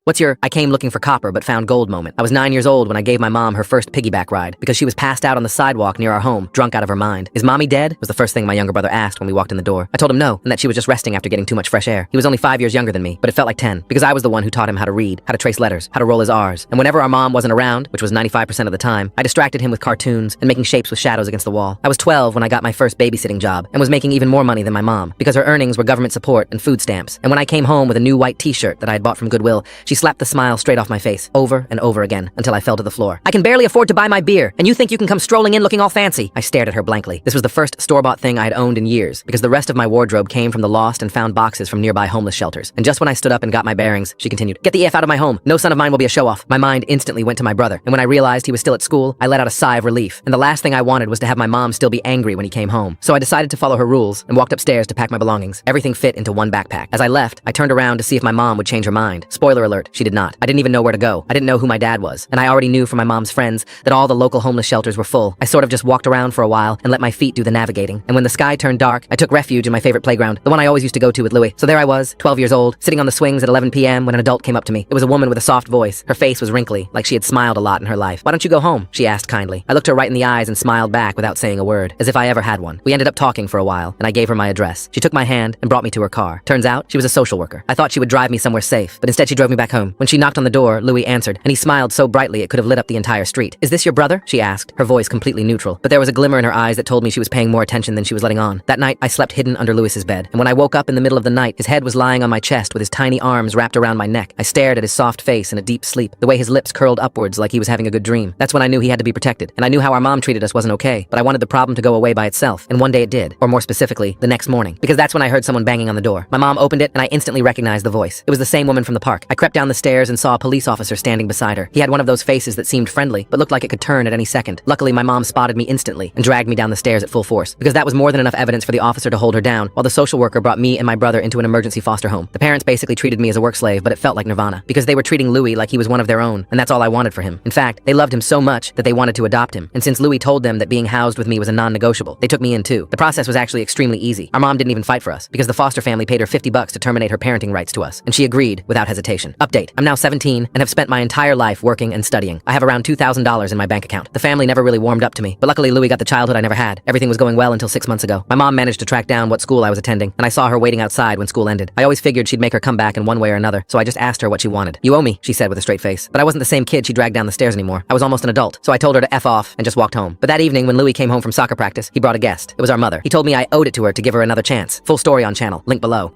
I came looking for copper but found gold moment. I was 9 years old when I gave my mom her first piggyback ride because she was passed out on the sidewalk near our home, drunk out of her mind. Is mommy dead? Was the first thing my younger brother asked when we walked in the door. I told him no, and that she was just resting after getting too much fresh air. He was only 5 years younger than me, but it felt like 10 because I was the one who taught him how to read, how to trace letters, how to roll his R's. And whenever our mom wasn't around, which was 95% of the time, I distracted him with cartoons and making shapes with shadows against the wall. I was 12 when I got my first babysitting job and was making even more money than my mom because her earnings were government support and food stamps. And when I came home with a new white t-shirt that I had bought from Goodwill, she slapped the smile straight off my face over and over again until I fell to the floor. I can barely afford to buy my beer, and you think you can come strolling in looking all fancy? I stared at her blankly. This was the first store-bought thing I had owned in years because the rest of my wardrobe came from the lost and found boxes from nearby homeless shelters. And just when I stood up and got my bearings, she continued, "Get the F out of my home. No son of mine will be a show-off." My mind instantly went to my brother, and when I realized he was still at school, I let out a sigh of relief. And the last thing I wanted was to have my mom still be angry when he came home. So I decided to follow her rules and walked upstairs to pack my belongings. Everything fit into one backpack. As I left, I turned around to see if my mom would change her mind. Spoiler alert, she did not. I didn't even know where to go. I didn't know who my dad was, and I already knew from my mom's friends that all the local homeless shelters were full. I sort of just walked around for a while and let my feet do the navigating. And when the sky turned dark, I took refuge in my favorite playground, the one I always used to go to with Louie. So there I was, 12 years old, sitting on the swings at 11 p.m. when an adult came up to me. It was a woman with a soft voice. Her face was wrinkly, like she had smiled a lot in her life. "Why don't you go home?" she asked kindly. I looked her right in the eyes and smiled back without saying a word, as if I ever had one. We ended up talking for a while, and I gave her my address. She took my hand and brought me to her car. Turns out, she was a social worker. I thought she would drive me somewhere safe, but instead she drove me back home. When she knocked on the door, Louie answered, and he smiled so brightly it could have lit up the entire street. "Is this your brother?" she asked, her voice completely neutral. But there was a glimmer in her eyes that told me she was paying more attention than she was letting on. That night, I slept hidden under Louis's bed, and when I woke up in the middle of the night, his head was lying on my chest with his tiny arms wrapped around my neck. I stared at his soft face in a deep sleep, the way his lips curled upwards like he was having a good dream. That's when I knew he had to be protected, and I knew how our mom treated us wasn't okay, but I wanted the problem to go away by itself, and one day it did, or more specifically, the next morning, because that's when I heard someone banging on the door. My mom opened it, and I instantly recognized the voice. It was the same woman from the park. I crept down the stairs and saw a police officer standing beside her. He had one of those faces that seemed friendly, but looked like it could turn at any second. Luckily, my mom spotted me instantly and dragged me down the stairs at full force, because that was more than enough evidence for the officer to hold her down, while the social worker brought me and my brother into an emergency foster home. The parents basically treated me as a work slave, but it felt like nirvana, because they were treating Louie like he was one of their own, and that's all I wanted for him. In fact, they loved him so much that they wanted to adopt him, and since Louie told them that being housed with me was a non-negotiable, they took me in too. The process was actually extremely easy. Our mom didn't even fight for us, because the foster family paid her $50 to terminate her parenting rights to us, and she agreed without hesitation. Update: I'm now 17 and have spent my entire life working and studying. I have around $2,000 in my bank account. The family never really warmed up to me, but luckily Louie got the childhood I never had. Everything was going well until 6 months ago. My mom managed to track down what school I was attending, and I saw her waiting outside when school ended. I always figured she'd make her come back in one way or another, so I just asked her what she wanted. "You owe me," she said with a straight face. But I wasn't the same kid she dragged down the stairs anymore. I was almost an adult, so I told her to F off and just walked home. But that evening when Louie came home from soccer practice, he brought a guest. It was our mother. He told me I owed it to her to give her another chance. Full story on channel, link below.